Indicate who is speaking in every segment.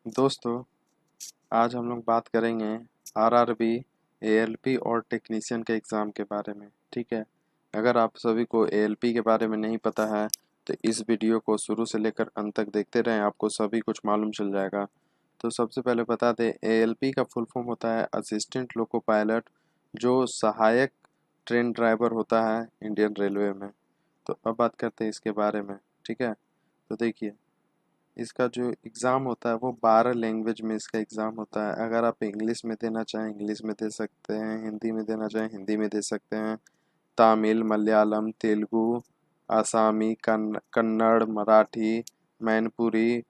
Speaker 1: दोस्तों, आज हम लोग बात करेंगे आरआरबी, एएलपी और टेक्नीशियन के एग्ज़ाम के बारे में। ठीक है। अगर आप सभी को एएलपी के बारे में नहीं पता है तो इस वीडियो को शुरू से लेकर अंत तक देखते रहें, आपको सभी कुछ मालूम चल जाएगा। तो सबसे पहले बता दें, एएलपी का फुल फॉर्म होता है असिस्टेंट लोको पायलट, जो सहायक ट्रेन ड्राइवर होता है इंडियन रेलवे में। तो अब बात करते हैं इसके बारे में। ठीक है। तो देखिए, इसका जो एग्ज़ाम होता है वो 12 लैंग्वेज में इसका एग्ज़ाम होता है। अगर आप इंग्लिश में देना चाहें इंग्लिश में दे सकते हैं, हिंदी में देना चाहें हिंदी में दे सकते हैं, तमिल, मलयालम, तेलुगु, आसामी, कन्नड़, मराठी, मैनपुरी,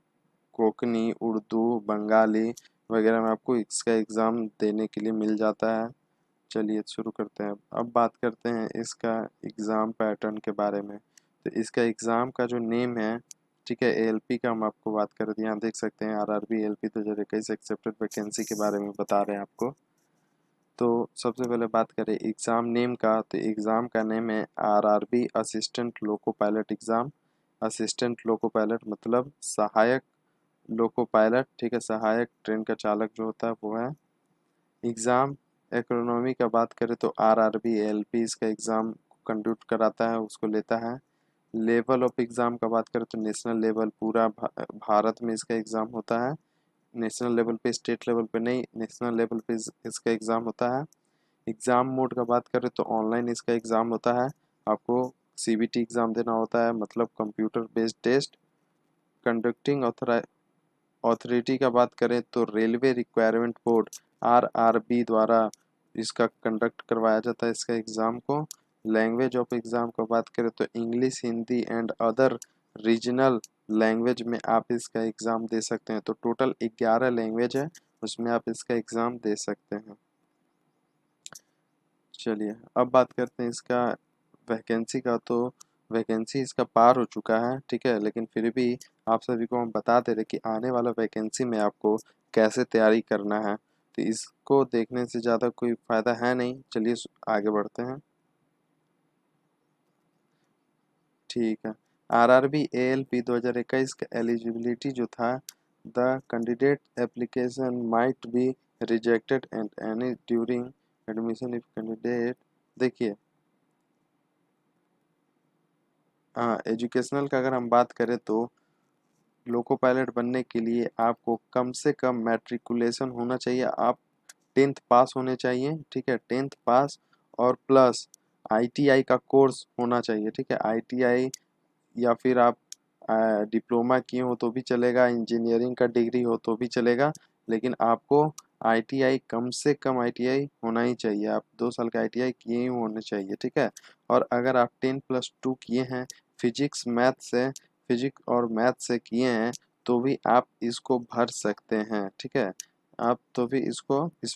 Speaker 1: कोंकणी, उर्दू, बंगाली वगैरह में आपको इसका एग्ज़ाम देने के लिए मिल जाता है। चलिए शुरू करते हैं। अब बात करते हैं इसका एग्ज़ाम पैटर्न के बारे में। तो इसका एग्ज़ाम का जो नेम है, ठीक है, एएलपी का हम आपको बात कर दिए। यहाँ देख सकते हैं आरआरबी एएलपी 2021 एक्सेप्टेड वैकेंसी के बारे में बता रहे हैं आपको। तो सबसे पहले बात करें एग्ज़ाम नेम का, तो एग्ज़ाम का नेम है RRB assistant loco pilot exam. Assistant loco pilot मतलब सहायक लोको पायलट। ठीक है, सहायक ट्रेन का चालक जो होता है वो है। एग्ज़ाम इकोनॉमी का बात करें तो आरआरबी एएलपी इसका एग्ज़ाम कंडक्ट कराता है, उसको लेता है। लेवल ऑफ एग्ज़ाम का बात करें तो नेशनल लेवल, पूरा भारत में इसका एग्ज़ाम होता है। नेशनल लेवल पे, स्टेट लेवल पे नहीं, नेशनल लेवल पे इसका एग्ज़ाम होता है। एग्ज़ाम मोड का बात करें तो ऑनलाइन इसका एग्ज़ाम होता है। आपको सीबीटी एग्ज़ाम देना होता है, मतलब computer based test. Conducting authority का बात करें तो रेलवे रिक्वायरमेंट बोर्ड आरआरबी द्वारा इसका कंडक्ट करवाया जाता है इसका एग्ज़ाम को। लैंग्वेज ऑफ एग्ज़ाम का बात करें तो English, Hindi and other regional language में आप इसका एग्ज़ाम दे सकते हैं। तो टोटल 11 लैंग्वेज है, उसमें आप इसका एग्ज़ाम दे सकते हैं। चलिए अब बात करते हैं इसका वैकेंसी का। तो वैकेंसी इसका पार हो चुका है, ठीक है, लेकिन फिर भी आप सभी को हम बता दे रहे कि आने वाला वैकेंसी में आपको कैसे तैयारी करना है। तो इसको देखने से ज़्यादा कोई फ़ायदा है नहीं। चलिए आगे बढ़ते हैं। ठीक है। आरआरबी एएलपी 2021 का एलिजिबिलिटी जो था, the candidate application might be rejected and any during admission if candidate. देखिए, हाँ, एजुकेशनल का अगर हम बात करें तो लोको पायलट बनने के लिए आपको कम से कम मैट्रिकुलेशन होना चाहिए। आप 10th पास होने चाहिए। ठीक है, 10th पास और प्लस आईटीआई का कोर्स होना चाहिए। ठीक है, आईटीआई या फिर आप डिप्लोमा किए हो तो भी चलेगा, इंजीनियरिंग का डिग्री हो तो भी चलेगा, लेकिन आपको आईटीआई कम से कम आईटीआई होना ही चाहिए। आप 2 साल का आईटीआई किए ही होने चाहिए। ठीक है, और अगर आप 10+2 किए हैं फिजिक्स मैथ से, फिजिक्स और मैथ से किए हैं तो भी आप इसको भर सकते हैं। ठीक है, आप तो भी इस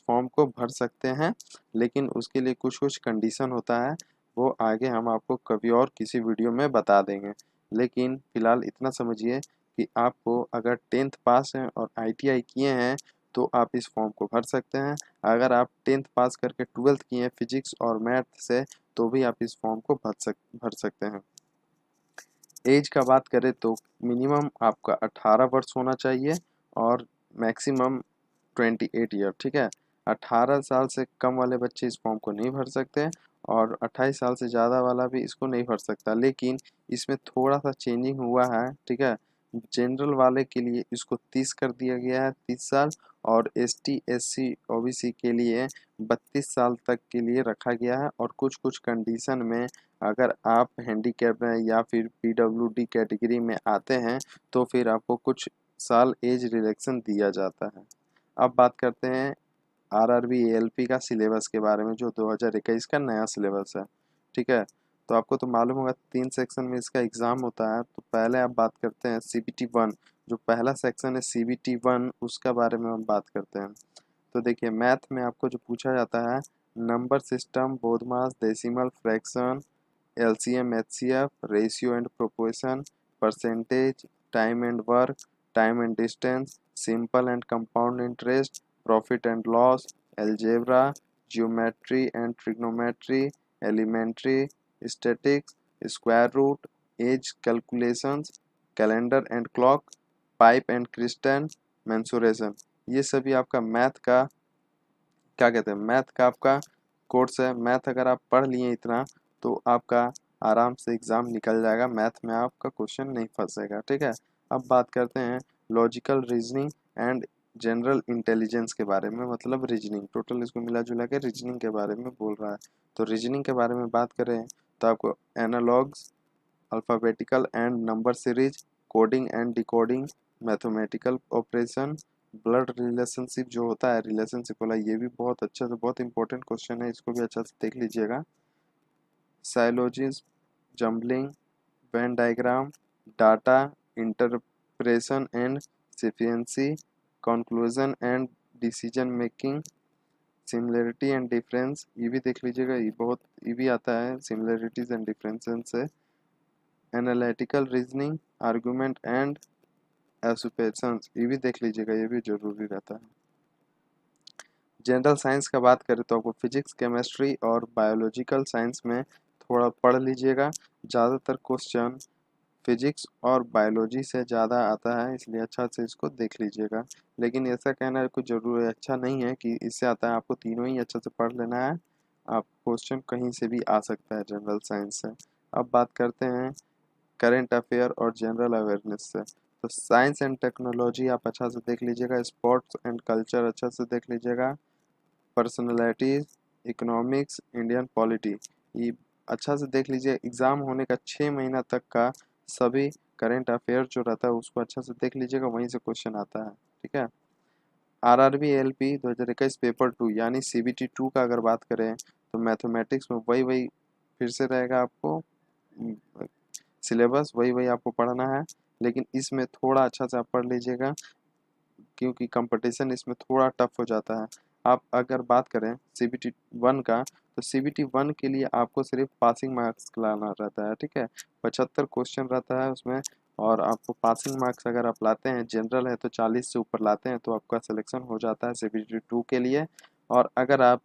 Speaker 1: फॉर्म को भर सकते हैं, लेकिन उसके लिए कुछ कुछ कंडीशन होता है, वो आगे हम आपको कभी और किसी वीडियो में बता देंगे। लेकिन फिलहाल इतना समझिए कि आपको अगर 10th पास हैं और आईटीआई किए हैं तो आप इस फॉर्म को भर सकते हैं। अगर आप 10th पास करके 12th किए हैं फिजिक्स और मैथ से तो भी आप इस फॉर्म को भर सकते हैं। एज का बात करें तो मिनिमम आपका 18 वर्ष होना चाहिए और मैक्सिमम 28 ईयर। ठीक है, 18 साल से कम वाले बच्चे इस फॉर्म को नहीं भर सकते और 28 साल से ज़्यादा वाला भी इसको नहीं भर सकता। लेकिन इसमें थोड़ा सा चेंजिंग हुआ है। ठीक है, जनरल वाले के लिए इसको 30 कर दिया गया है, 30 साल, और एसटी एससी ओबीसी के लिए 32 साल तक के लिए रखा गया है। और कुछ कुछ कंडीशन में अगर आप हैंडीकैप हैं या फिर पीडब्ल्यूडी कैटेगरी में आते हैं तो फिर आपको कुछ साल एज रिलैक्सेशन दिया जाता है। अब बात करते हैं आरआरबी एएलपी का सिलेबस के बारे में, जो 2021 का नया सिलेबस है। ठीक है, तो आपको तो मालूम होगा 3 सेक्शन में इसका एग्ज़ाम होता है। तो पहले आप बात करते हैं CBT 1, जो पहला सेक्शन है CBT 1, उसका बारे में हम बात करते हैं। तो देखिए, मैथ में आपको जो पूछा जाता है, number system, BODMAS, decimal, fraction, LCM, HCF, ratio and proportion, percentage, time and work, time and distance, simple and compound interest, profit and loss, algebra, geometry and trigonometry, elementary, statistics, square root, age calculations, calendar and clock, pipe and crystal, mensuration, ये सभी आपका math का क्या कहते हैं, math का आपका course है। मैथ अगर आप पढ़ लिए इतना तो आपका आराम से एग्जाम निकल जाएगा, मैथ में आपका क्वेश्चन नहीं फंसेगा, ठीक है। अब बात करते हैं logical reasoning and general intelligence के बारे में, मतलब रीजनिंग, टोटल इसको मिला जुला के रीजनिंग के बारे में बोल रहा है। तो रीजनिंग के बारे में बात करें तो आपको analogues, alphabetical and number series, coding and decoding, mathematical operation, blood relationship जो होता है, रिलेशनशिप वाला, ये भी बहुत अच्छा से बहुत इंपॉर्टेंट क्वेश्चन है, इसको भी अच्छा से देख लीजिएगा। Syllogism, jumbling, Venn diagram, data interpretation and sufficiency, conclusion and decision making, similarity and difference, ये भी देख लीजिएगा, ये भी आता है सिमिलरिटीज एंड डिफरेंसेस से। Analytical reasoning, argument and associations, ये भी देख लीजिएगा, ये भी जरूरी रहता है। जनरल साइंस का बात करें तो आपको फिजिक्स, केमिस्ट्री और बायोलॉजिकल साइंस में थोड़ा पढ़ लीजिएगा। ज़्यादातर क्वेश्चन फिजिक्स और बायोलॉजी से ज़्यादा आता है, इसलिए अच्छा से इसको देख लीजिएगा। लेकिन ऐसा कहना कुछ जरूर अच्छा नहीं है कि इससे आता है, आपको तीनों ही अच्छे से पढ़ लेना है, आप क्वेश्चन कहीं से भी आ सकता है जनरल साइंस से। अब बात करते हैं करंट अफेयर और जनरल अवेयरनेस से। तो साइंस एंड टेक्नोलॉजी आप अच्छा से देख लीजिएगा, स्पोर्ट्स एंड कल्चर अच्छा से देख लीजिएगा, पर्सनैलिटीज, इकोनॉमिक्स, इंडियन पॉलिटी, ये अच्छा से देख लीजिए। एग्ज़ाम होने का 6 महीना तक का सभी करंट अफेयर जो रहता है उसको अच्छा से देख लीजिएगा, वहीं से क्वेश्चन आता है, ठीक है। आरआरबी एलपी 2021 पेपर 2 यानी सीबीटी 2 का अगर बात करें तो मैथमेटिक्स में वही वही फिर से रहेगा, आपको सिलेबस वही वही आपको पढ़ना है, लेकिन इसमें थोड़ा अच्छा से आप पढ़ लीजिएगा क्योंकि कंपटीशन इसमें थोड़ा टफ हो जाता है। आप अगर बात करें सीबीटी 1 का, तो सीबीटी 1 के लिए आपको सिर्फ पासिंग मार्क्स लाना रहता है, ठीक है। 75 क्वेश्चन रहता है उसमें, और आपको पासिंग मार्क्स अगर आप लाते हैं, जनरल है तो 40 से ऊपर लाते हैं तो आपका सिलेक्शन हो जाता है सीबीटी 2 के लिए। और अगर आप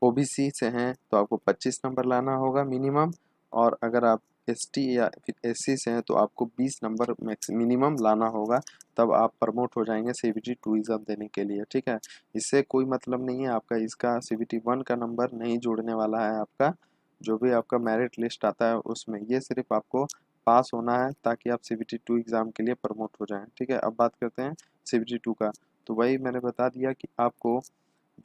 Speaker 1: ओबीसी से हैं तो आपको 25 नंबर लाना होगा मिनिमम, और अगर आप एसटी या फिर एससी से हैं तो आपको 20 नंबर मैक्स मिनिमम लाना होगा, तब आप प्रमोट हो जाएंगे सीबीटी 2 एग्ज़ाम देने के लिए, ठीक है। इससे कोई मतलब नहीं है आपका, इसका सीबीटी 1 का नंबर नहीं जुड़ने वाला है आपका, जो भी आपका मेरिट लिस्ट आता है उसमें, ये सिर्फ आपको पास होना है ताकि आप सीबीटी 2 एग्ज़ाम के लिए प्रमोट हो जाएं, ठीक है। अब बात करते हैं सीबीटी 2 का, तो वही मैंने बता दिया कि आपको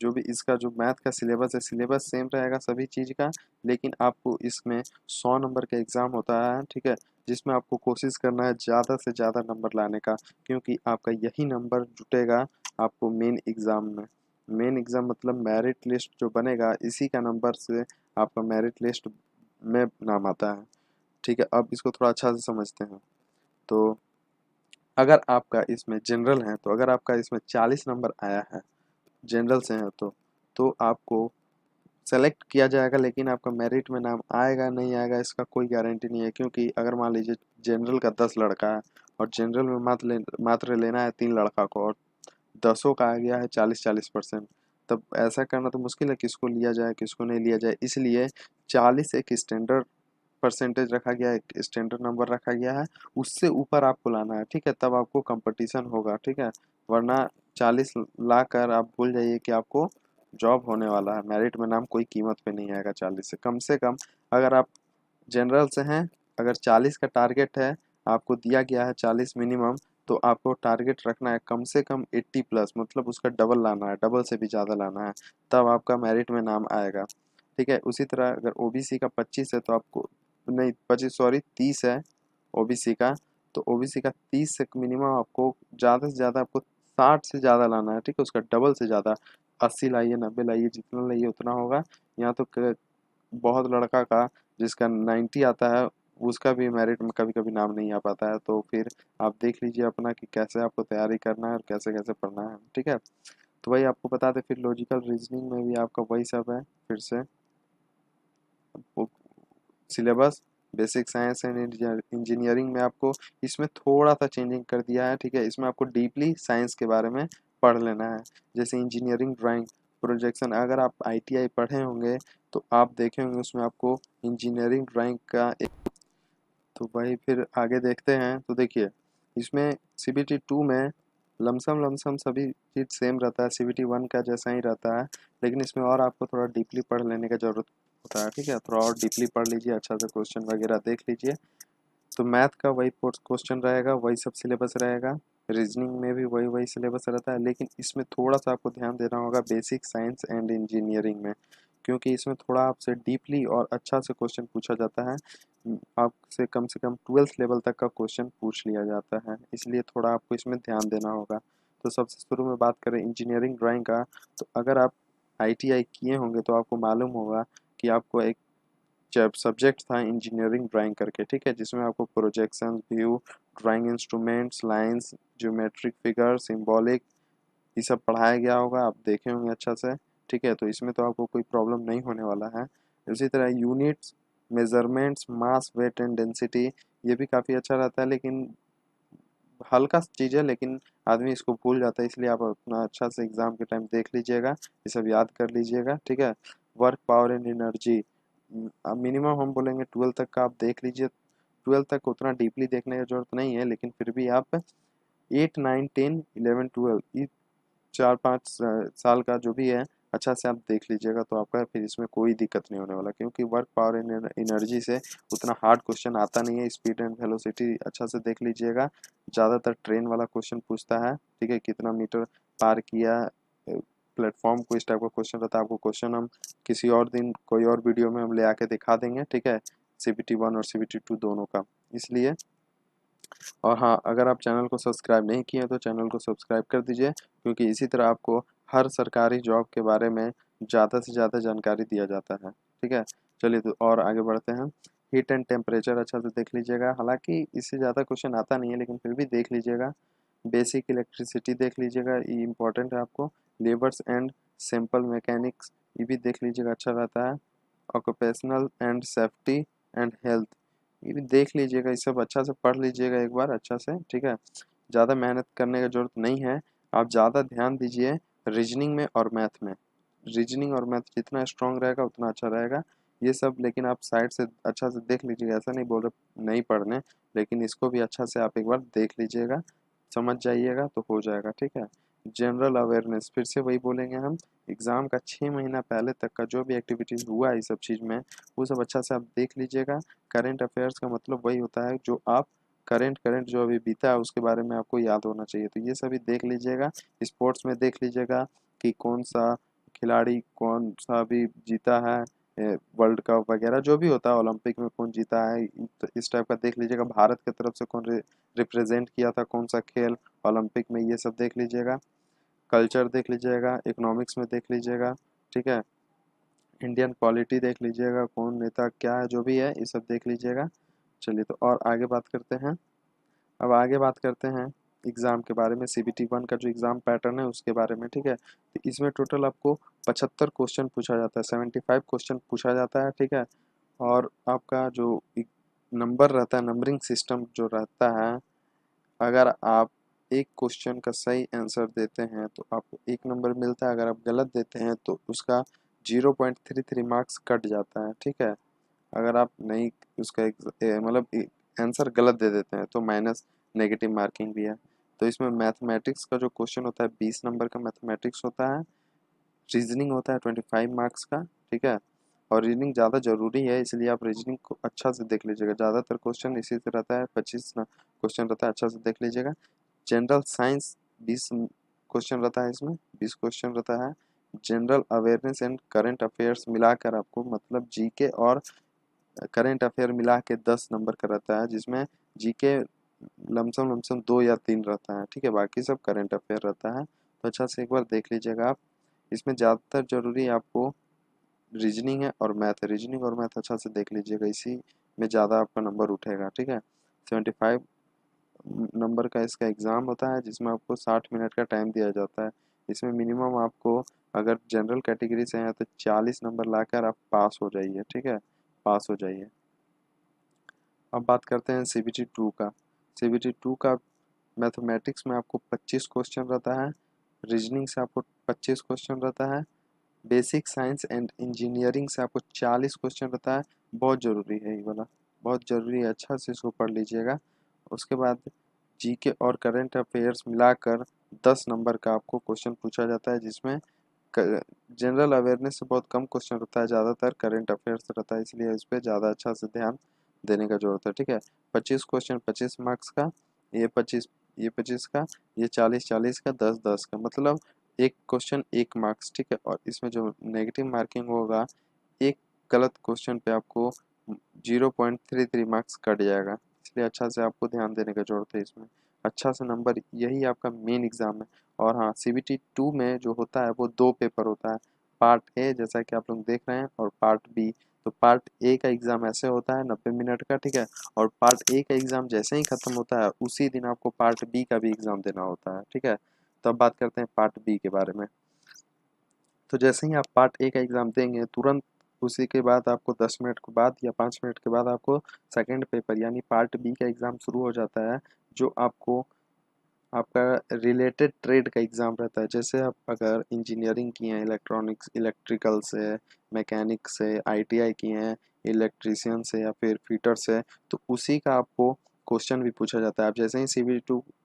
Speaker 1: जो भी इसका जो मैथ का सिलेबस है, सिलेबस सेम रहेगा सभी चीज़ का, लेकिन आपको इसमें 100 नंबर का एग्ज़ाम होता है, ठीक है, जिसमें आपको कोशिश करना है ज़्यादा से ज़्यादा नंबर लाने का, क्योंकि आपका यही नंबर जुटेगा आपको मेन एग्ज़ाम में। मेन एग्ज़ाम मतलब मेरिट लिस्ट जो बनेगा, इसी का नंबर से आपका मेरिट लिस्ट में नाम आता है, ठीक है। अब इसको थोड़ा अच्छा से समझते हैं। तो अगर आपका इसमें जनरल है, तो अगर आपका इसमें 40 नंबर आया है, जनरल से हैं तो आपको सेलेक्ट किया जाएगा, लेकिन आपका मेरिट में नाम आएगा नहीं आएगा इसका कोई गारंटी नहीं है, क्योंकि अगर मान लीजिए जनरल का 10 लड़का है और जनरल में मात्र लेना है 3 लड़का को, और 10 का आ गया है 40-40%, तब ऐसा करना तो मुश्किल है, किसको लिया जाए किसको नहीं लिया जाए, इसलिए 40 एक स्टैंडर्ड परसेंटेज रखा गया है, एक स्टैंडर्ड नंबर रखा गया है, उससे ऊपर आपको लाना है, ठीक है, तब आपको कंपटीशन होगा, ठीक है। वरना 40 ला कर आप भूल जाइए कि आपको जॉब होने वाला है, मेरिट में नाम कोई कीमत पे नहीं आएगा 40 से कम। अगर आप जनरल से हैं, अगर 40 का टारगेट है, आपको दिया गया है 40 मिनिमम, तो आपको टारगेट रखना है कम से कम 80 प्लस, मतलब उसका डबल लाना है, डबल से भी ज़्यादा लाना है, तब आपका मेरिट में नाम आएगा, ठीक है। उसी तरह अगर ओबीसी का 25 है तो आपको नहीं 25 सॉरी 30 है ओबीसी का, तो ओबीसी का 30 से मिनिमम आपको ज़्यादा से ज़्यादा आपको 60 से ज़्यादा लाना है, ठीक है, उसका डबल से ज़्यादा 80 लाइए 90 लाइए, जितना लाइए उतना होगा। यहाँ तो बहुत लड़का का जिसका 90 आता है उसका भी मेरिट में कभी कभी नाम नहीं आ पाता है, तो फिर आप देख लीजिए अपना कि कैसे आपको तैयारी करना है और कैसे कैसे पढ़ना है, ठीक है। तो वही आपको बता दें, फिर लॉजिकल रीजनिंग में भी आपका वही सब है, फिर से syllabus, basic science and engineering में आपको इसमें थोड़ा सा चेंजिंग कर दिया है, ठीक है, इसमें आपको डीपली साइंस के बारे में पढ़ लेना है। जैसे इंजीनियरिंग ड्राइंग प्रोजेक्शन, अगर आप आईटीआई पढ़े होंगे तो आप देखे होंगे उसमें आपको इंजीनियरिंग ड्राइंग का एक, तो वही फिर आगे देखते हैं। तो देखिए इसमें सीबीटी 2 में लमसम लमसम सभी चीज़ सेम रहता है, CBT 1 का जैसा ही रहता है, लेकिन इसमें और आपको थोड़ा डीपली पढ़ लेने का ज़रूरत होता है, ठीक है। थोड़ा और डीपली पढ़ लीजिए, अच्छा से क्वेश्चन वगैरह देख लीजिए। तो मैथ का वही क्वेश्चन रहेगा, वही सब सिलेबस रहेगा। रीजनिंग में भी वही वही सिलेबस रहता है, लेकिन इसमें थोड़ा सा आपको ध्यान देना होगा बेसिक साइंस एंड इंजीनियरिंग में, क्योंकि इसमें थोड़ा आपसे डीपली और अच्छा से क्वेश्चन पूछा जाता है। आपसे कम से कम 12th लेवल तक का क्वेश्चन पूछ लिया जाता है, इसलिए थोड़ा आपको इसमें ध्यान देना होगा। तो सबसे शुरू में बात करें इंजीनियरिंग ड्राइंग का, तो अगर आप ITI किए होंगे तो आपको मालूम होगा कि आपको एक जब सब्जेक्ट था इंजीनियरिंग ड्राइंग करके, ठीक है, जिसमें आपको projection, view, drawing instruments, lines, geometric figure, symbolic, ये सब पढ़ाया गया होगा, आप देखे होंगे अच्छा से, ठीक है। तो इसमें तो आपको कोई प्रॉब्लम नहीं होने वाला है। इसी तरह units, measurements, mass, weight and density, ये भी काफ़ी अच्छा रहता है, लेकिन हल्का चीज़ है, लेकिन आदमी इसको भूल जाता है, इसलिए आप अपना अच्छा से एग्जाम के टाइम देख लीजिएगा, ये सब याद कर लीजिएगा, ठीक है। Work, power and energy, minimum हम बोलेंगे 12 तक का आप देख लीजिए। 12 तक उतना डीपली देखने की जरूरत नहीं है, लेकिन फिर भी आप 8, 9, 10, 11, 12 ये 4-5 साल का जो भी है अच्छा से आप देख लीजिएगा, तो आपका फिर इसमें कोई दिक्कत नहीं होने वाला, क्योंकि वर्क, पावर एंड एनर्जी से उतना हार्ड क्वेश्चन आता नहीं है। स्पीड एंड वेलोसिटी अच्छा से देख लीजिएगा, ज़्यादातर ट्रेन वाला क्वेश्चन पूछता है, ठीक है, कितना मीटर पार किया प्लेटफॉर्म को, इस टाइप का क्वेश्चन रहता है। आपको क्वेश्चन हम किसी और दिन कोई और वीडियो में हम ले आके दिखा देंगे, ठीक है, CBT 1 और CBT 2 दोनों का, इसलिए। और हाँ, अगर आप चैनल को सब्सक्राइब नहीं किए तो चैनल को सब्सक्राइब कर दीजिए, क्योंकि इसी तरह आपको हर सरकारी जॉब के बारे में ज़्यादा से ज़्यादा जानकारी दिया जाता है, ठीक है। चलिए तो और आगे बढ़ते हैं। हीट एंड टेम्परेचर अच्छा से देख लीजिएगा, हालांकि इससे ज़्यादा क्वेश्चन आता नहीं है, लेकिन फिर भी देख लीजिएगा। बेसिक इलेक्ट्रिसिटी देख लीजिएगा, ये इंपॉर्टेंट है आपको। लेबर्स एंड सिंपल मैकेनिक्स, ये भी देख लीजिएगा, अच्छा रहता है। Occupational and safety and health, ये भी देख लीजिएगा, ये सब अच्छा से पढ़ लीजिएगा एक बार अच्छा से, ठीक है। ज़्यादा मेहनत करने की ज़रूरत नहीं है, आप ज़्यादा ध्यान दीजिए रीजनिंग में और मैथ में। रीजनिंग और मैथ जितना स्ट्रांग रहेगा उतना अच्छा रहेगा। ये सब लेकिन आप साइड से अच्छा से देख लीजिएगा, ऐसा नहीं बोल रहे नहीं पढ़ने, लेकिन इसको भी अच्छा से आप एक बार देख लीजिएगा, समझ जाइएगा तो हो जाएगा, ठीक है। जनरल अवेयरनेस, फिर से वही बोलेंगे हम, एग्ज़ाम का 6 महीना पहले तक का जो भी एक्टिविटीज़ हुआ है इस सब चीज़ में, वो सब अच्छा से आप देख लीजिएगा। करेंट अफेयर्स का मतलब वही होता है जो आप करेंट करेंट जो अभी बीता है उसके बारे में आपको याद होना चाहिए, तो ये सभी देख लीजिएगा। स्पोर्ट्स में देख लीजिएगा कि कौन सा खिलाड़ी कौन सा भी जीता है, वर्ल्ड कप वगैरह जो भी होता है, ओलंपिक में कौन जीता है, तो इस टाइप का देख लीजिएगा। भारत की तरफ से कौन रिप्रेजेंट किया था, कौन सा खेल ओलंपिक में, ये सब देख लीजिएगा। कल्चर देख लीजिएगा, इकोनॉमिक्स में देख लीजिएगा, ठीक है। इंडियन पॉलिटी देख लीजिएगा, कौन नेता क्या है जो भी है, ये सब देख लीजिएगा। चलिए तो और आगे बात करते हैं। अब आगे बात करते हैं एग्ज़ाम के बारे में, CBT 1 का जो एग्ज़ाम पैटर्न है उसके बारे में, ठीक है। तो इसमें टोटल आपको 75 क्वेश्चन पूछा जाता है, 75 क्वेश्चन पूछा जाता है, ठीक है। और आपका जो नंबर रहता है, नंबरिंग सिस्टम जो रहता है, अगर आप एक क्वेश्चन का सही आंसर देते हैं तो आपको 1 नंबर मिलता है, अगर आप गलत देते हैं तो उसका 0.33 मार्क्स कट जाता है, ठीक है। अगर आप नहीं उसका मतलब आंसर गलत दे देते हैं तो माइनस नेगेटिव मार्किंग भी है। तो इसमें मैथमेटिक्स का जो क्वेश्चन होता है 20 नंबर का मैथमेटिक्स होता है। रीजनिंग होता है 25 मार्क्स का, ठीक है। और रीजनिंग ज़्यादा ज़रूरी है, इसलिए आप रीजनिंग को अच्छा से देख लीजिएगा, ज़्यादातर क्वेश्चन इसी से रहता है, 25 क्वेश्चन रहता है, अच्छा से देख लीजिएगा। जनरल साइंस 20 क्वेश्चन रहता है, इसमें 20 क्वेश्चन रहता है। General awareness and current affairs मिलाकर आपको, मतलब जीके और करंट अफेयर मिला के 10 नंबर का रहता है, जिसमें जीके लमसम लमसम 2 या 3 रहता है, ठीक है, बाकी सब करंट अफेयर रहता है। तो अच्छा से एक बार देख लीजिएगा आप। इसमें ज़्यादातर जरूरी आपको रीजनिंग है और मैथ है, रीजनिंग और मैथ अच्छा से देख लीजिएगा, इसी में ज़्यादा आपका नंबर उठेगा, ठीक है। 75 नंबर का इसका एग्ज़ाम होता है, जिसमें आपको 60 मिनट का टाइम दिया जाता है। इसमें मिनिमम आपको, अगर जनरल कैटेगरी से हैं तो 40 नंबर लाकर आप पास हो जाइए, ठीक है, पास हो जाइए। अब बात करते हैं CBT 2 का। CBT 2 का मैथमेटिक्स में आपको 25 क्वेश्चन रहता है, रीजनिंग से आपको 25 क्वेश्चन रहता है, बेसिक साइंस एंड इंजीनियरिंग से आपको 40 क्वेश्चन रहता है। बहुत ज़रूरी है ये वाला, बहुत ज़रूरी है, अच्छा से इसको पढ़ लीजिएगा। उसके बाद जीके और करंट अफेयर्स मिलाकर 10 नंबर का आपको क्वेश्चन पूछा जाता है, जिसमें जनरल अवेयरनेस से बहुत कम क्वेश्चन रहता है, ज़्यादातर करंट अफेयर्स रहता है, इसलिए इस पर ज़्यादा अच्छा से ध्यान देने का जरूरत है। ठीक है, 25 क्वेश्चन 25 मार्क्स का, ये 25 का, ये 40 का, 10 का, मतलब एक क्वेश्चन 1 मार्क्स। ठीक है, और इसमें जो नेगेटिव मार्किंग होगा, एक गलत क्वेश्चन पे आपको 0.33 मार्क्स कट जाएगा, इसलिए अच्छा से आपको ध्यान देने का जरूरत है इसमें, अच्छा से नंबर, यही आपका मेन एग्जाम है। और हाँ, CBT 2 में जो होता है वो 2 पेपर होता है, पार्ट ए जैसा कि आप लोग देख रहे हैं, और पार्ट बी। तो पार्ट ए का एग्जाम ऐसे होता है 90 मिनट का। ठीक है, और पार्ट ए का एग्जाम जैसे ही खत्म होता है उसी दिन आपको पार्ट बी का भी एग्जाम देना होता है। ठीक है, तो अब बात करते हैं पार्ट बी के बारे में। तो जैसे ही आप पार्ट ए का एग्ज़ाम देंगे, तुरंत उसी के बाद आपको 10 मिनट के बाद या 5 मिनट के बाद आपको सेकंड पेपर यानी पार्ट बी का एग्ज़ाम शुरू हो जाता है, जो आपको आपका रिलेटेड ट्रेड का एग्ज़ाम रहता है। जैसे आप अगर इंजीनियरिंग किए हैं, इलेक्ट्रॉनिक्स इलेक्ट्रिकल से, मैकेनिक से, ITI किए हैं, इलेक्ट्रीशियन से या फिर फिटर से, तो उसी का आपको क्वेश्चन भी पूछा जाता है। आप जैसे ही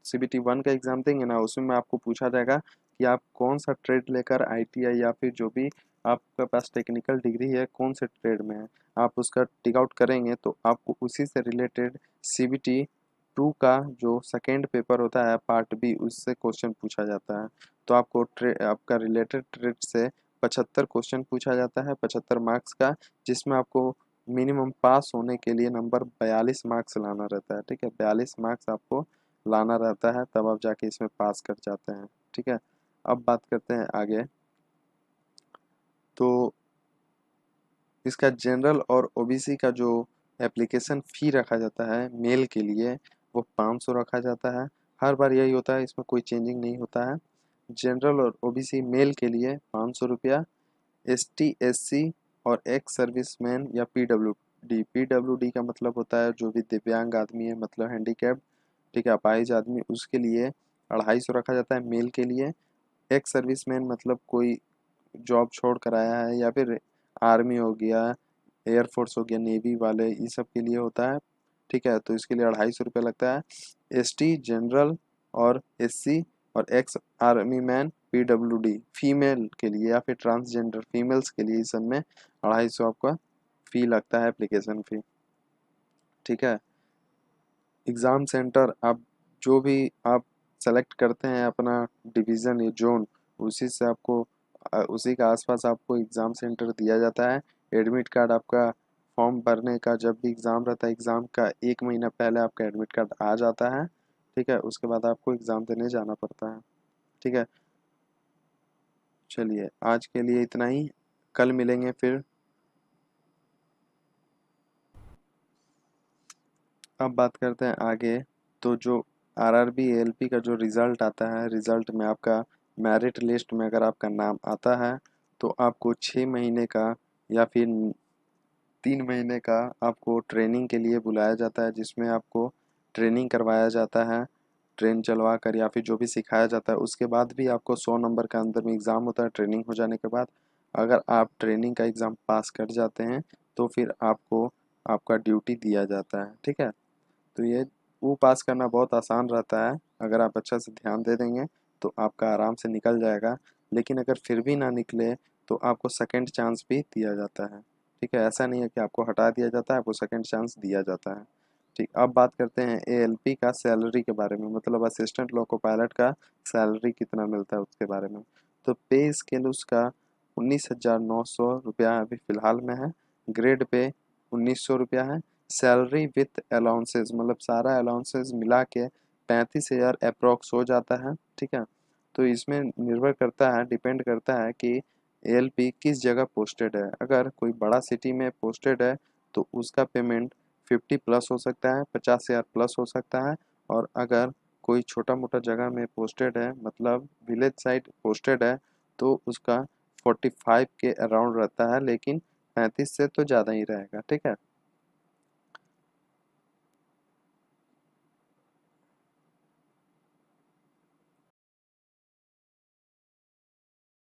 Speaker 1: CBT 1 का एग्ज़ाम देंगे ना, उसमें आपको पूछा जाएगा कि आप कौन सा ट्रेड लेकर ITI या फिर जो भी आपके पास टेक्निकल डिग्री है, कौन से ट्रेड में है, आप उसका टिक आउट करेंगे तो आपको उसी से रिलेटेड CBT 2 का जो सेकेंड पेपर होता है पार्ट बी, उससे क्वेश्चन पूछा जाता है। तो आपको आपका रिलेटेड ट्रेड से 75 क्वेश्चन पूछा जाता है, 75 मार्क्स का, जिसमें आपको मिनिमम पास होने के लिए नंबर 42 मार्क्स लाना रहता है। ठीक है, 42 मार्क्स आपको लाना रहता है, तब आप जाके इसमें पास कर जाते हैं। ठीक है, अब बात करते हैं आगे। तो इसका जनरल और OBC का जो एप्लीकेशन फ़ी रखा जाता है मेल के लिए, वो 500 रखा जाता है। हर बार यही होता है, इसमें कोई चेंजिंग नहीं होता है। जनरल और OBC मेल के लिए 500 रुपया, ST SC और एक्स सर्विसमैन या PWD का मतलब होता है जो भी दिव्यांग आदमी है, मतलब हैंडीकैप्ड, ठीक है, अपाहिज आदमी, उसके लिए 250 रखा जाता है मेल के लिए। एक्स सर्विसमैन मतलब कोई जॉब छोड़ कर आया है, या फिर आर्मी हो गया, एयरफोर्स हो गया, नेवी वाले, ये सब के लिए होता है। ठीक है, तो इसके लिए 250 रुपये लगता है। ST जनरल और SC और ex army man PWD female के लिए, या फिर ट्रांसजेंडर फीमेल्स के लिए, इस सब में 250 आपका फ़ी लगता है, एप्लीकेशन फ़ी। ठीक है, एग्ज़ाम सेंटर आप जो भी आप सेलेक्ट करते हैं अपना डिवीज़न या जोन, उसी से आपको उसी के आसपास आपको एग्ज़ाम सेंटर दिया जाता है। एडमिट कार्ड आपका फॉर्म भरने का जब भी एग्ज़ाम रहता है, एग्ज़ाम का 1 महीना पहले आपका एडमिट कार्ड आ जाता है। ठीक है, उसके बाद आपको एग्ज़ाम देने जाना पड़ता है। ठीक है, चलिए आज के लिए इतना ही, कल मिलेंगे फिर। अब बात करते हैं आगे। तो जो RRB ALP का जो रिज़ल्ट आता है, रिज़ल्ट में आपका मेरिट लिस्ट में अगर आपका नाम आता है, तो आपको 6 महीने का या फिर 3 महीने का आपको ट्रेनिंग के लिए बुलाया जाता है, जिसमें आपको ट्रेनिंग करवाया जाता है, ट्रेन चलवा कर या फिर जो भी सिखाया जाता है। उसके बाद भी आपको 100 नंबर का अंदर में एग्ज़ाम होता है ट्रेनिंग हो जाने के बाद। अगर आप ट्रेनिंग का एग्ज़ाम पास कर जाते हैं तो फिर आपको आपका ड्यूटी दिया जाता है। ठीक है, तो ये वो पास करना बहुत आसान रहता है, अगर आप अच्छा से ध्यान दे देंगे तो आपका आराम से निकल जाएगा। लेकिन अगर फिर भी ना निकले तो आपको सेकंड चांस भी दिया जाता है। ठीक है, ऐसा नहीं है कि आपको हटा दिया जाता है, आपको सेकंड चांस दिया जाता है। ठीक, अब बात करते हैं ALP का सैलरी के बारे में, मतलब असिस्टेंट लोको पायलट का सैलरी कितना मिलता है उसके बारे में। तो पे स्केल उसका 19,900 रुपया अभी फ़िलहाल में है। ग्रेड पे 1900 रुपया है। सैलरी विथ अलाउंसेस, मतलब सारा अलाउंसेस मिला के 35,000 अप्रॉक्स हो जाता है। ठीक है, तो इसमें निर्भर करता है, डिपेंड करता है कि ALP किस जगह पोस्टेड है। अगर कोई बड़ा सिटी में पोस्टेड है तो उसका पेमेंट 50 प्लस हो सकता है, 50,000 प्लस हो सकता है। और अगर कोई छोटा मोटा जगह में पोस्टेड है, मतलब विलेज साइड पोस्टेड है, तो उसका 45 के अराउंड रहता है, लेकिन 35 से तो ज़्यादा ही रहेगा। ठीक है,